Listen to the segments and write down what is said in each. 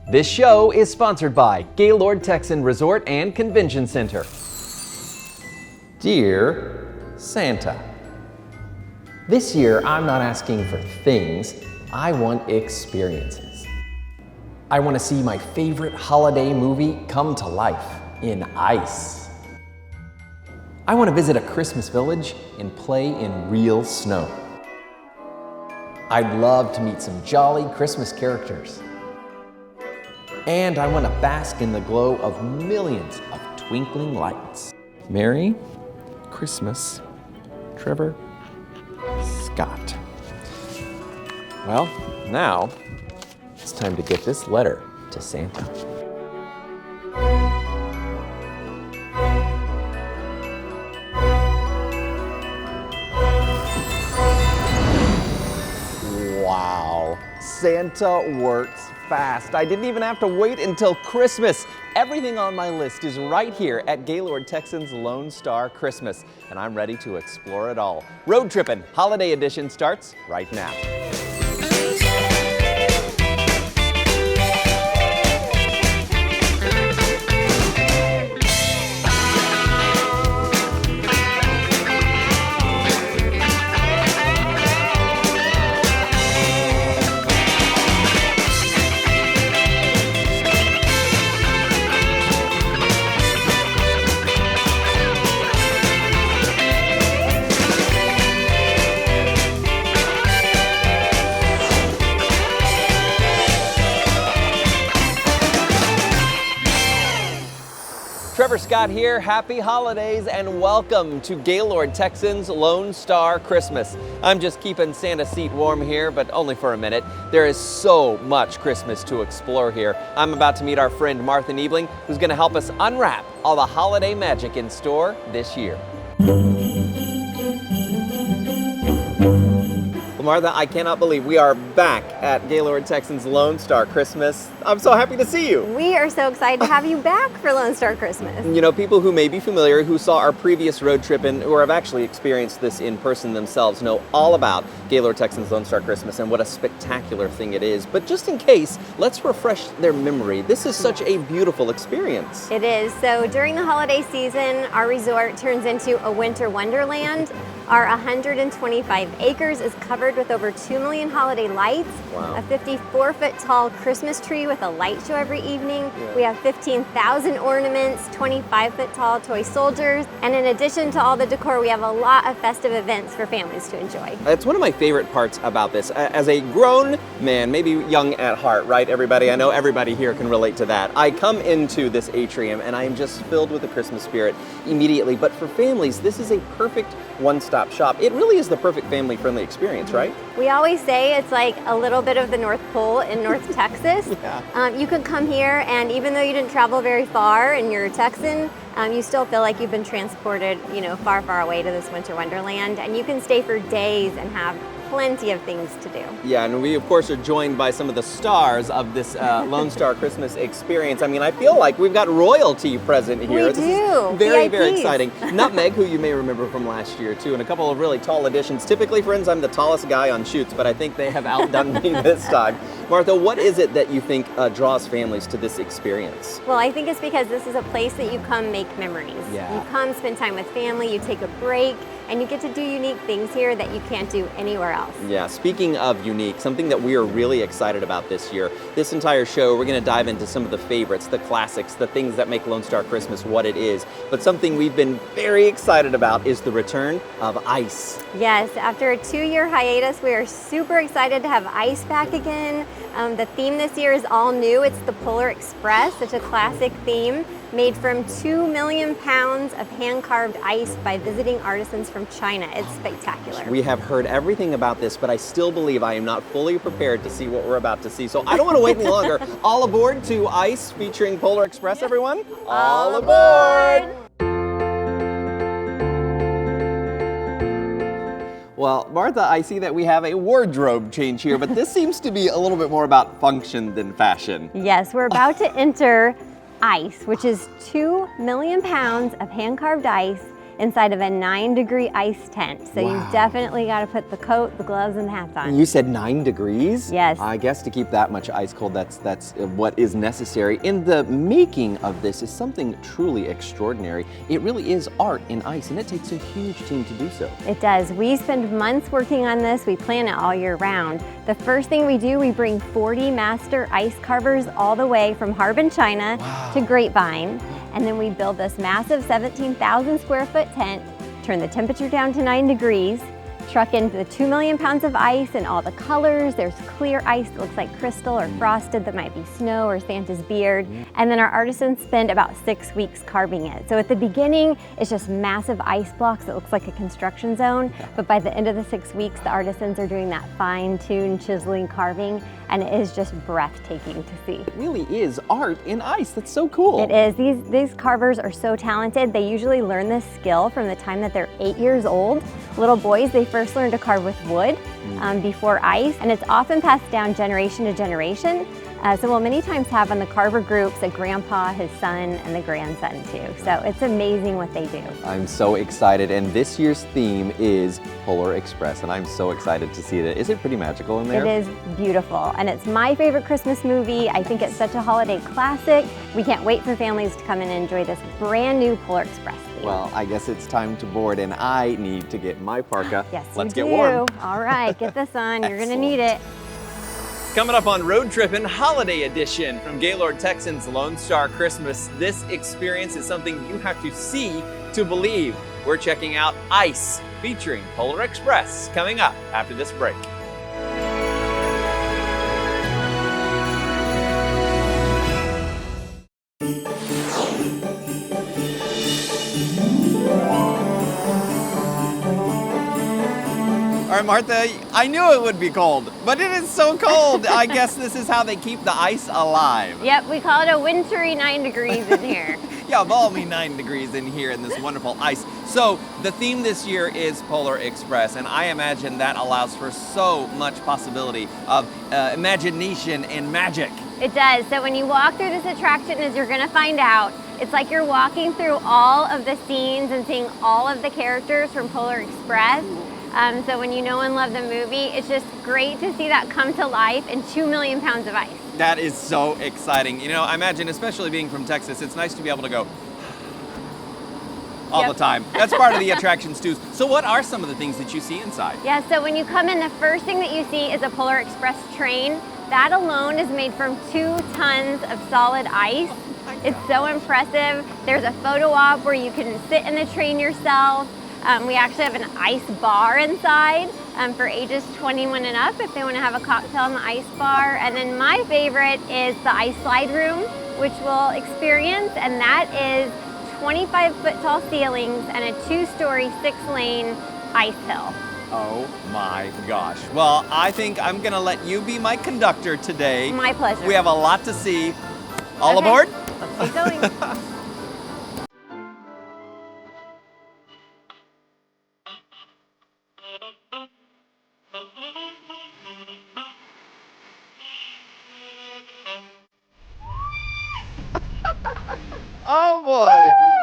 This show is sponsored by Gaylord Texan Resort and Convention Center. Dear Santa, this year I'm not asking for things, I want experiences. I want to see my favorite holiday movie come to life in ice. I want to visit a Christmas village and play in real snow. I'd love to meet some jolly Christmas characters. And I want to bask in the glow of millions of twinkling lights. Merry Christmas, Trevor Scott. Well, now it's time to get this letter to Santa. Wow, Santa works fast. I didn't even have to wait until Christmas. Everything on my list is right here at Gaylord Texan's Lone Star Christmas, and I'm ready to explore it all. Road Trippin' Holiday Edition starts right now. Trevor Scott here, happy holidays and welcome to Gaylord Texan's Lone Star Christmas. I'm just keeping Santa's seat warm here, but only for a minute. There is so much Christmas to explore here. I'm about to meet our friend Martha Niebling, who's gonna help us unwrap all the holiday magic in store this year. Martha, I cannot believe we are back at Gaylord Texan's Lone Star Christmas. I'm so happy to see you. We are so excited to have you back for Lone Star Christmas. You know, people who may be familiar, who saw our previous road trip and or have actually experienced this in person themselves, know all about Gaylord Texan's Lone Star Christmas and what a spectacular thing it is. But just in case, let's refresh their memory. This is such a beautiful experience. It is. So during the holiday season, our resort turns into a winter wonderland. Our 125 acres is covered with over 2 million holiday lights, wow. A 54-foot tall Christmas tree with a light show every evening. Yeah. We have 15,000 ornaments, 25-foot tall toy soldiers, and in addition to all the decor, we have a lot of festive events for families to enjoy. It's one of my favorite parts about this. As a grown man, maybe young at heart, right, everybody? I know everybody here can relate to that. I come into this atrium and I am just filled with the Christmas spirit immediately. But for families, this is a perfect one-stop shop. It really is the perfect family-friendly experience, right? We always say it's like a little bit of the North Pole in North Texas. Yeah. You can come here, and even though you didn't travel very far and you're a Texan, you still feel like you've been transported, far, far away to this winter wonderland, and you can stay for days and have plenty of things to do. Yeah, and we of course are joined by some of the stars of this Lone Star Christmas experience. I mean, I feel like we've got royalty present here. We this do. Is very, VIPs. very exciting. Nutmeg, who you may remember from last year too, and a couple of really tall additions. Typically, friends, I'm the tallest guy on shoots, but I think they have outdone me this time. Martha, what is it that you think draws families to this experience? Well, I think it's because this is a place that you come make memories. Yeah. You come spend time with family, you take a break, and you get to do unique things here that you can't do anywhere else. Yeah, speaking of unique, something that we are really excited about this year, this entire show, we're going to dive into some of the favorites, the classics, the things that make Lone Star Christmas what it is. But something we've been very excited about is the return of ice. Yes, after a 2-year hiatus, we are super excited to have ice back again. The theme this year is all new. It's the Polar Express, such a classic theme, made from 2 million pounds of hand-carved ice by visiting artisans from China. It's spectacular. We have heard everything about this, but I still believe I am not fully prepared to see what we're about to see. So I don't want to wait any longer. All aboard to Ice featuring Polar Express, everyone. All aboard! Well, Martha, I see that we have a wardrobe change here, but this seems to be a little bit more about function than fashion. Yes, we're about to enter ice, which is 2 million pounds of hand-carved ice inside of a 9-degree ice tent. So Wow. you definitely got to put the coat, the gloves, and the hats on. You said 9 degrees? Yes. I guess to keep that much ice cold, that's what is necessary. And the making of this is something truly extraordinary. It really is art in ice, and it takes a huge team to do so. It does. We spend months working on this. We plan it all year round. The first thing we do, we bring 40 master ice carvers all the way from Harbin, China to Grapevine. And then we build this massive 17,000 square foot tent, turn the temperature down to 9 degrees, truck in the 2 million pounds of ice in all the colors. There's clear ice that looks like crystal or frosted that might be snow or Santa's beard. And then our artisans spend about 6 weeks carving it. So at the beginning, it's just massive ice blocks that looks like a construction zone. But by the end of the 6 weeks, the artisans are doing that fine-tuned chiseling carving, and it is just breathtaking to see. It really is art in ice. That's so cool. It is. These carvers are so talented. They usually learn this skill from the time that they're 8 years old. Little boys, they first learn to carve with wood before ice, and it's often passed down generation to generation. So we'll many times have on the carver groups a grandpa, his son, and the grandson too. So it's amazing what they do. I'm so excited, and this year's theme is Polar Express, and I'm so excited to see it. Is it pretty magical in there? It is beautiful, and it's my favorite Christmas movie. I think it's such a holiday classic. We can't wait for families to come and enjoy this brand new Polar Express theme. Well, I guess it's time to board, and I need to get my parka. Yes, Let's you get do. warm. All right, get this on. You're going to need it. Coming up on Road Trippin' Holiday Edition from Gaylord Texan's Lone Star Christmas. This experience is something you have to see to believe. We're checking out Ice featuring Polar Express coming up after this break. All right, Martha, I knew it would be cold, but it is so cold. I guess this is how they keep the ice alive. Yep, we call it a wintry 9 degrees in here. Yeah, balmy 9 degrees in here in this wonderful ice. So the theme this year is Polar Express, and I imagine that allows for so much possibility of imagination and magic. It does. So when you walk through this attraction, as you're going to find out, it's like you're walking through all of the scenes and seeing all of the characters from Polar Express. So when you know and love the movie, it's just great to see that come to life in 2 million pounds of ice. That is so exciting. You know, I imagine, especially being from Texas, it's nice to be able to go all the time. That's part of the attractions too. So what are some of the things that you see inside? Yeah, so when you come in, the first thing that you see is a Polar Express train. That alone is made from 2 tons of solid ice. It's so impressive. There's a photo op where you can sit in the train yourself. We actually have an ice bar inside for ages 21 and up if they want to have a cocktail in the ice bar. And then my favorite is the ice slide room, which we'll experience, and that is 25-foot tall ceilings and a 2-story, 6-lane ice hill. Oh my gosh. Well, I think I'm gonna let you be my conductor today. My pleasure. We have a lot to see. All Okay. aboard? Let's get going. Oh boy.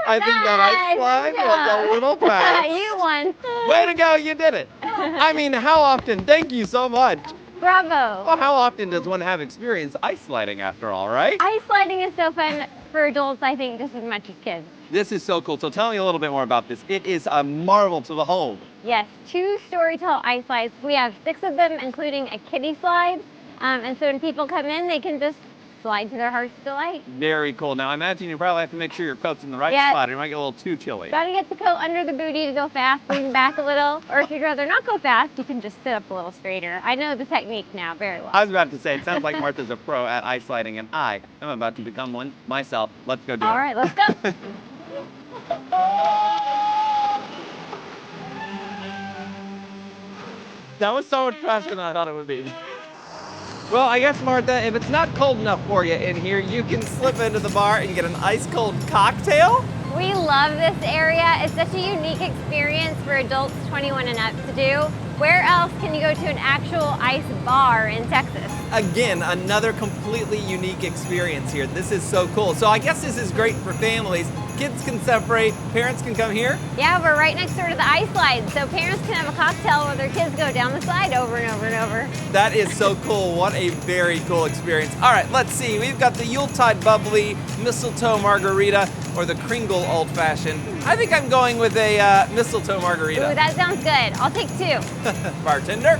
I think that ice slide was a little fast. You won. Way to go, you did it. I mean, how often, thank you so much. Bravo. Well, how often does one have experience ice sliding after all, right? Ice sliding is so fun for adults, I think, just as much as kids. This is so cool. So tell me a little bit more about this. It is a marvel to behold. Yes, 2-story tall ice slides. We have 6 of them, including a kiddie slide. And so when people come in, they can just slide to their heart's delight. Very cool. Now, I imagine you probably have to make sure your coat's in the right Yes. spot, or you might get a little too chilly. Gotta get the coat under the booty to go fast, lean back a little. Or if you'd rather not go fast, you can just sit up a little straighter. I know the technique now very well. I was about to say, it sounds like Martha's a pro at ice sliding, and I am about to become one myself. Let's go do it. All right, let's go. That was so much faster than I thought it would be. Well, I guess, Martha, if it's not cold enough for you in here, you can slip into the bar and get an ice cold cocktail. We love this area. It's such a unique experience for adults 21 and up to do. Where else can you go to an actual ice bar in Texas? Again, another completely unique experience here. This is so cool. So I guess this is great for families. Kids can separate, parents can come here. Yeah, we're right next door to the ice slide, so parents can have a cocktail while their kids go down the slide over and over and over. That is so cool. What a very cool experience. All right, let's see. We've got the Yuletide Bubbly, Mistletoe Margarita, or the Kringle Old Fashioned. I think I'm going with a Mistletoe Margarita. Ooh, that sounds good. I'll take 2. Bartender.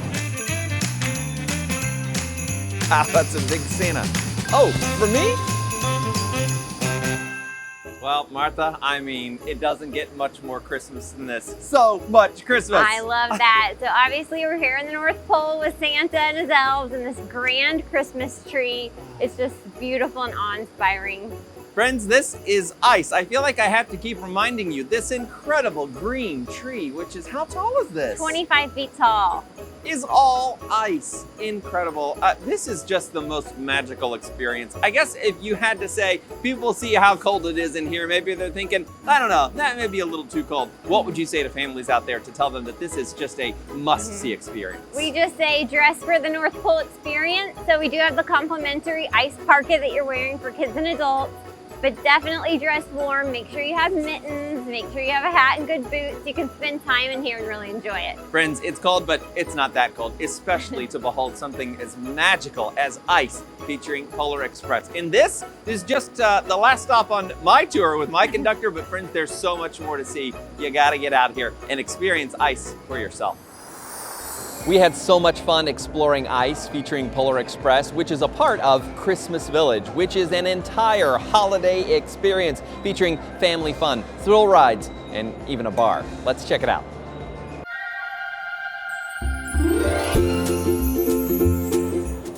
Ah, that's a big Santa. Oh, for me? Well, Martha, I mean, it doesn't get much more Christmas than this. So much Christmas. I love that. So obviously we're here in the North Pole with Santa and his elves and this grand Christmas tree. It's just beautiful and awe-inspiring. Friends, this is ice. I feel like I have to keep reminding you, this incredible green tree, which is, how tall is this? 25 feet tall. Is all ice. Incredible. This is just the most magical experience. I guess if you had to say, people see how cold it is in here, maybe they're thinking, I don't know, that may be a little too cold. What would you say to families out there to tell them that this is just a must-see experience? We just say dress for the North Pole experience. So we do have the complimentary ice parka that you're wearing for kids and adults. But definitely dress warm. Make sure you have mittens. Make sure you have a hat and good boots. You can spend time in here and really enjoy it. Friends, it's cold, but it's not that cold, especially to behold something as magical as ice featuring Polar Express. And this is just the last stop on my tour with my conductor, but friends, there's so much more to see. You gotta get out here and experience ice for yourself. We had so much fun exploring ice featuring Polar Express, which is a part of Christmas Village, which is an entire holiday experience featuring family fun, thrill rides, and even a bar. Let's check it out.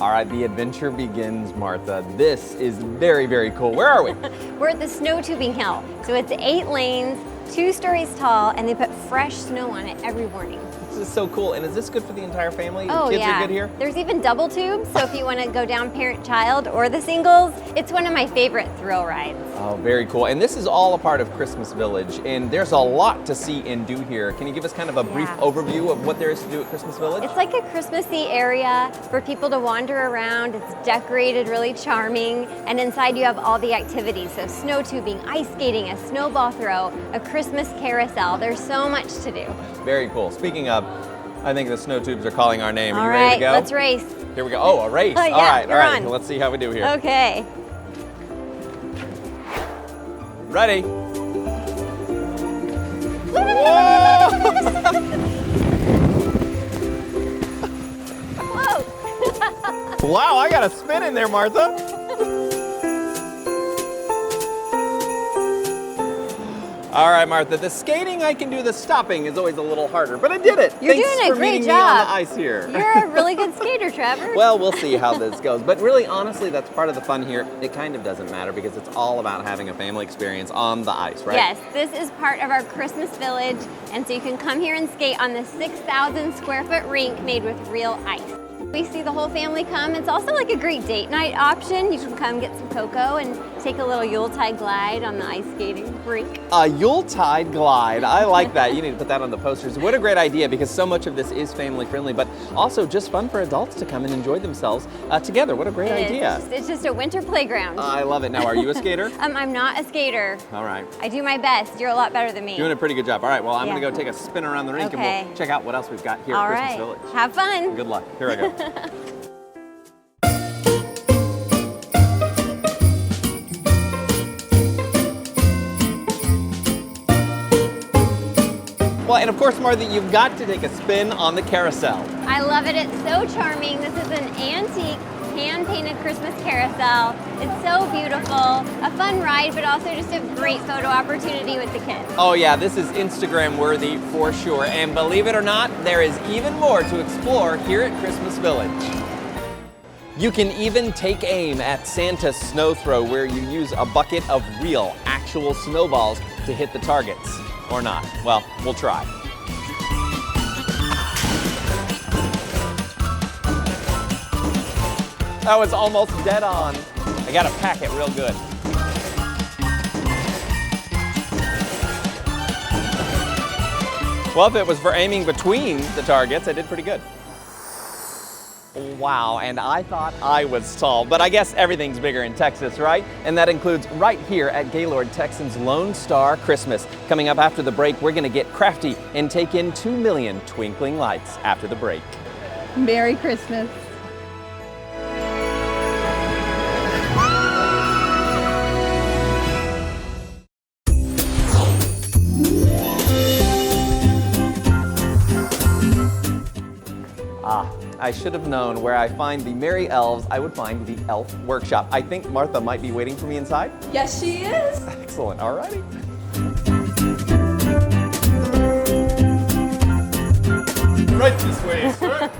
All right, the adventure begins, Martha. This is very, very cool. Where are we? We're at the snow tubing hill. So it's 8 lanes, 2 stories tall, and they put fresh snow on it every morning. This is so cool. And is this good for the entire family? Oh, Kids yeah. are good here? There's even double tubes, so if you want to go down parent-child or the singles, it's one of my favorite thrill rides. Oh, very cool. And this is all a part of Christmas Village, and there's a lot to see and do here. Can you give us kind of a brief overview of what there is to do at Christmas Village? It's like a Christmassy area for people to wander around. It's decorated really charming, and inside you have all the activities. So snow tubing, ice skating, a snowball throw, a Christmas carousel. There's so much to do. Very cool. Speaking of, I think the snow tubes are calling our name. Are you All ready to go? let's race. Here we go. Oh, a race. Yeah, all right. you're on. Well, let's see how we do here. Okay. Ready? Whoa! Wow, I got a spin in there, Martha. All right, Martha, the skating I can do, the stopping is always a little harder, but I did it. You're Thanks doing a for great meeting job. me on the ice here. You're a really good skater, Trevor. Well, we'll see how this goes. But really, honestly, that's part of the fun here. It kind of doesn't matter because it's all about having a family experience on the ice, right? Yes, this is part of our Christmas Village, and so you can come here and skate on the 6,000 square foot rink made with real ice. We see the whole family come. It's also like a great date night option. You can come get some cocoa and take a little Yuletide glide on the ice skating rink. A Yuletide glide. I like that. You need to put that on the posters. What a great idea, because so much of this is family friendly, but also just fun for adults to come and enjoy themselves together. What a great idea. It's just a winter playground. I love it. Now, are you a skater? I'm not a skater. All right. I do my best. You're a lot better than me. Doing a pretty good job. All right, well, I'm Yeah. going to go take a spin around the rink and Okay. we'll check out what else we've got here All at Christmas right. Village. Have fun. Good luck. Here I go. Well, and of course, Martha, you've got to take a spin on the carousel. I love it. It's so charming. This is an antique hand-painted Christmas carousel. It's so beautiful. A fun ride, but also just a great photo opportunity with the kids. Oh yeah, this is Instagram worthy for sure. And believe it or not, there is even more to explore here at Christmas Village. You can even take aim at Santa's snow throw, where you use a bucket of real, actual snowballs to hit the targets. Or not. Well, we'll try. That was almost dead on. I gotta pack it real good. Well, if it was for aiming between the targets, I did pretty good. Wow, and I thought I was tall, but I guess everything's bigger in Texas, right? And that includes right here at Gaylord, Texan's Lone Star Christmas. Coming up after the break, we're gonna get crafty and take in 2 million twinkling lights after the break. Merry Christmas. I should have known where I find the merry elves, I would find the elf workshop. I think Martha might be waiting for me inside. Yes, she is. Excellent, all righty. Right this way, sir.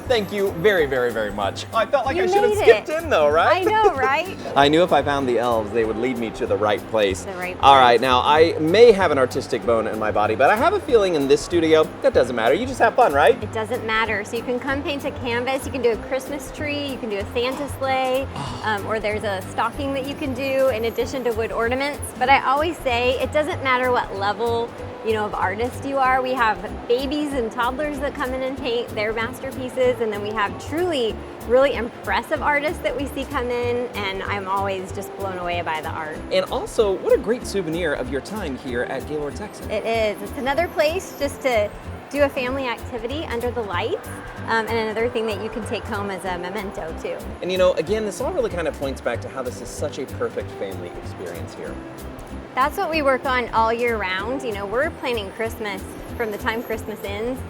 Thank you very, very, very much. I felt like I should have skipped in though, right? I know, right? I knew if I found the elves, they would lead me to the right place. The right place. All right, now I may have an artistic bone in my body, but I have a feeling in this studio, that doesn't matter. You just have fun, right? It doesn't matter. So you can come paint a canvas, you can do a Christmas tree, you can do a Santa sleigh, or there's a stocking that you can do in addition to wood ornaments. But I always say it doesn't matter what level of artist you are. We have babies and toddlers that come in and paint their masterpieces, and then we have truly really impressive artists that we see come in, and I'm always just blown away by the art. And also, what a great souvenir of your time here at Gaylord, Texas. It is. It's another place just to do a family activity under the lights, and another thing that you can take home as a memento too. And again, this all really kind of points back to how this is such a perfect family experience here. That's what we work on all year round. We're planning Christmas from the time Christmas ends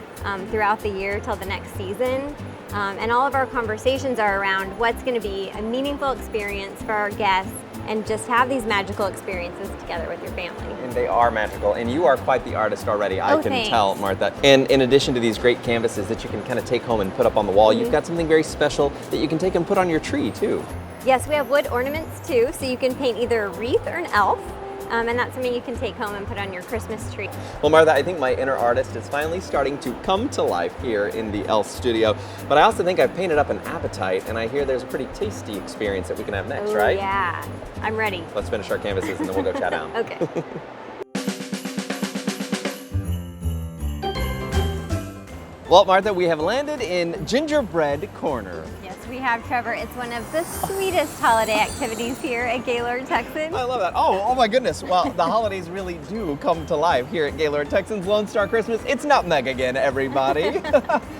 throughout the year till the next season. And all of our conversations are around what's going to be a meaningful experience for our guests and just have these magical experiences together with your family. And they are magical, and you are quite the artist already, I can thanks. tell, Martha. And in addition to these great canvases that you can kind of take home and put up on the wall, you've got something very special that you can take and put on your tree too. Yes, we have wood ornaments too, so you can paint either a wreath or an elf. And that's something you can take home and put on your Christmas tree. Well, Martha, I think my inner artist is finally starting to come to life here in the elf studio. But I also think I've painted up an appetite, and I hear there's a pretty tasty experience that we can have next, Ooh, right? Yeah, I'm ready. Let's finish our canvases and then we'll go chat down. Okay. Well, Martha, we have landed in Gingerbread Corner. Yes, we have, Trevor. It's one of the sweetest holiday activities here at Gaylord, Texan. I love that. Oh my goodness. Well, the holidays really do come to life here at Gaylord, Texan's Lone Star Christmas. It's nutmeg again, everybody.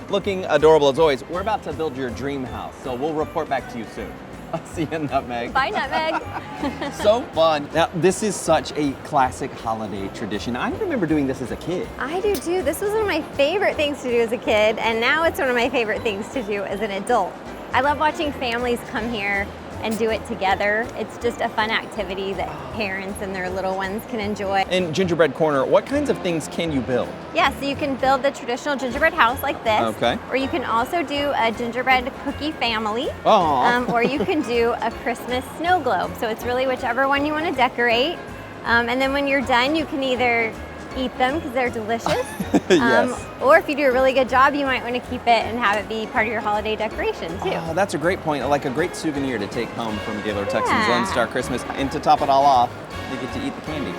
Looking adorable as always. We're about to build your dream house, so we'll report back to you soon. I'll see you, Nutmeg. Bye, Nutmeg. So fun. Now, this is such a classic holiday tradition. I remember doing this as a kid. I do too. This was one of my favorite things to do as a kid, and now it's one of my favorite things to do as an adult. I love watching families come here and do it together. It's just a fun activity that parents and their little ones can enjoy. In Gingerbread Corner, what kinds of things can you build? Yeah, so you can build the traditional gingerbread house like this. Okay. Or you can also do a gingerbread cookie family. Aww. Or you can do a Christmas snow globe. So it's really whichever one you want to decorate. And then when you're done, you can either eat them because they're delicious. Yes. Or if you do a really good job, you might want to keep it and have it be part of your holiday decoration too. Oh, that's a great point. Like a great souvenir to take home from Gaylord, Texan's Yeah. Lone Star Christmas. And to top it all off, you get to eat the candy.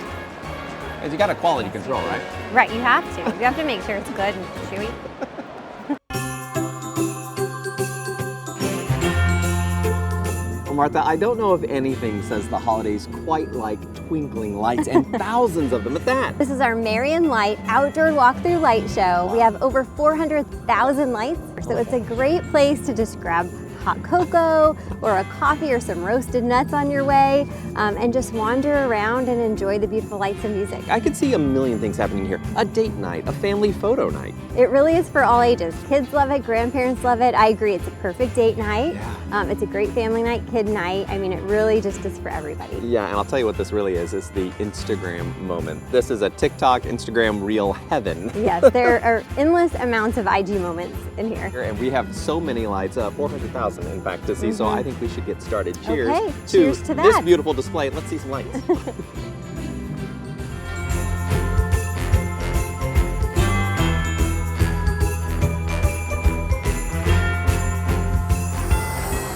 Because you got a quality control, right? Right, you have to. You have to make sure it's good and chewy. Well, Martha, I don't know if anything says the holidays quite like twinkling lights and thousands of them at that. This is our Marion Light Outdoor Walkthrough Light Show. We have over 400,000 lights, so it's a great place to just grab hot cocoa or a coffee or some roasted nuts on your way and just wander around and enjoy the beautiful lights and music. I could see a million things happening here. A date night, a family photo night. It really is for all ages. Kids love it, grandparents love it. I agree, it's a perfect date night. Yeah. It's a great family night, kid night. I mean, it really just is for everybody. Yeah, and I'll tell you what this really is. It's the Instagram moment. This is a TikTok, Instagram reel heaven. Yes, there are endless amounts of IG moments in here. And we have so many lights, 400,000 in fact to see, so I think we should get started. Cheers, Okay, cheers to this that. beautiful display. Let's see some lights.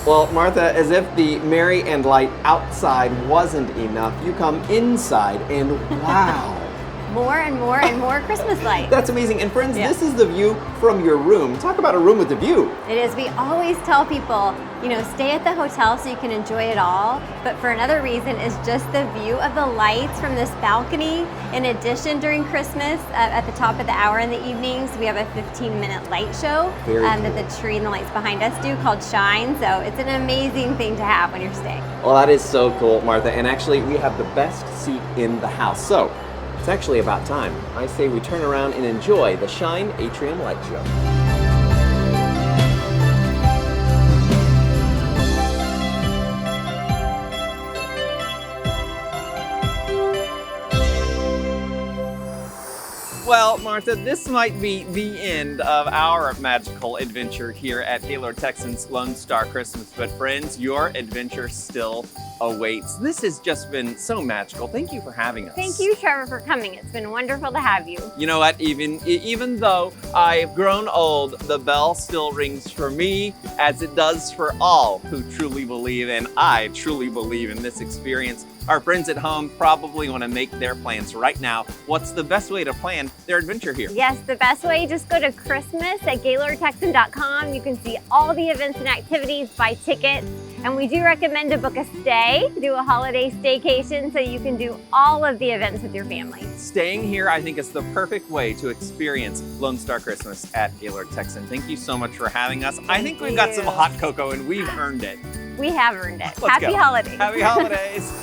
Well, Martha, as if the merry and light outside wasn't enough, you come inside and wow, more and more and more Christmas lights. That's amazing. And friends, Yeah. this is the view from your room. Talk about a room with a view. It is. We always tell people, you know, stay at the hotel so you can enjoy it all. But for another reason is just the view of the lights from this balcony. In addition, during Christmas, at the top of the hour in the evenings, we have a 15-minute light show Very that cool. the tree and the lights behind us do called Shine. So it's an amazing thing to have when you're staying. Well, that is so cool, Martha. And actually, we have the best seat in the house. So it's actually about time. I say we turn around and enjoy the Shine Atrium Light Show. Well, Martha, this might be the end of our magical adventure here at Gaylord Texan's Lone Star Christmas. But friends, your adventure still awaits. This has just been so magical. Thank you for having us. Thank you, Trevor, for coming. It's been wonderful to have you. You know what? Even though I've grown old, the bell still rings for me, as it does for all who truly believe, and I truly believe in this experience. Our friends at home probably want to make their plans right now. What's the best way to plan their adventure here? Yes, the best way, just go to Christmas at GaylordTexan.com. You can see all the events and activities, buy tickets, and we do recommend to book a stay, do a holiday staycation so you can do all of the events with your family. Staying here, I think, is the perfect way to experience Lone Star Christmas at Gaylord Texan. Thank you so much for having us. I think we've got some hot cocoa and we've earned it. We have earned it. Let's Happy go. holidays. Happy holidays.